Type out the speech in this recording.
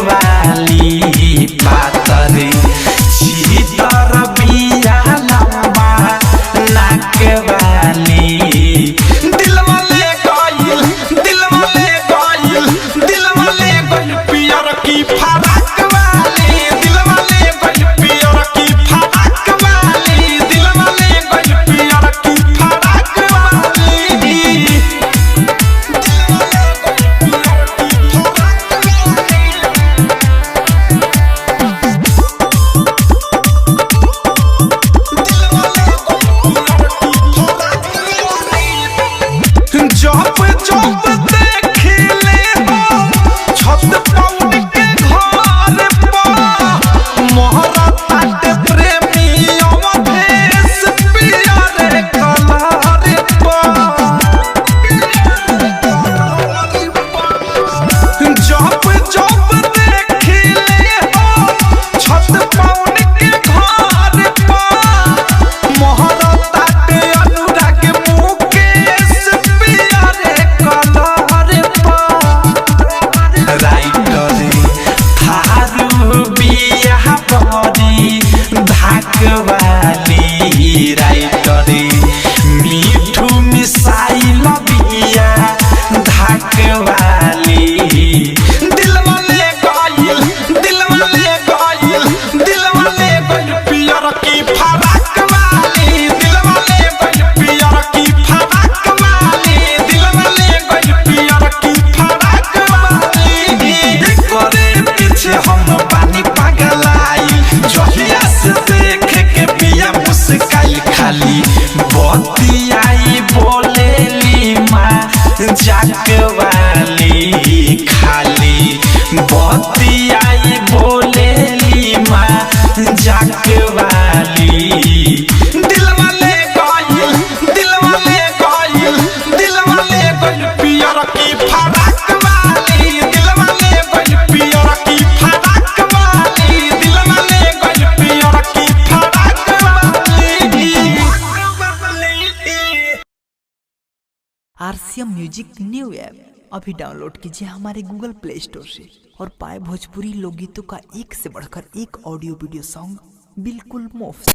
वाली पातरी चीतर बिया लम्बा नाक वाली दिलवा ले गइल पियर की फराक वाली दिलवा ले गइल पियर की फराक वाली दिलवा ले गइल पियर की फराक वाली वाली राइटरी मीठू मिसाइल बिया धाक वाली दिलवा ले गइल पियर की फराक वाली दिलवा ले गइल पियर की फराक वाली दिलवा ले गइल पियर की फराक वाली करे पीछे हम पानी पगलाई जहिया से देख के पिया मुस्काई खाली बतियाई बोलेली माँ जाक वाली खाली बतियाई बोलेली माँ जाक वाली दिलवा ले गइल पियर की फराक वाली दिलवा ले गइल पियर की फराक वाली दिलवा ले गइल पियर की फराक वाली। आरसीएम म्यूजिक न्यू ऐप अभी डाउनलोड कीजिए हमारे गूगल प्ले स्टोर से और पाए भोजपुरी लोकगीतों का एक से बढ़कर एक ऑडियो वीडियो सॉन्ग बिल्कुल मुफ्त।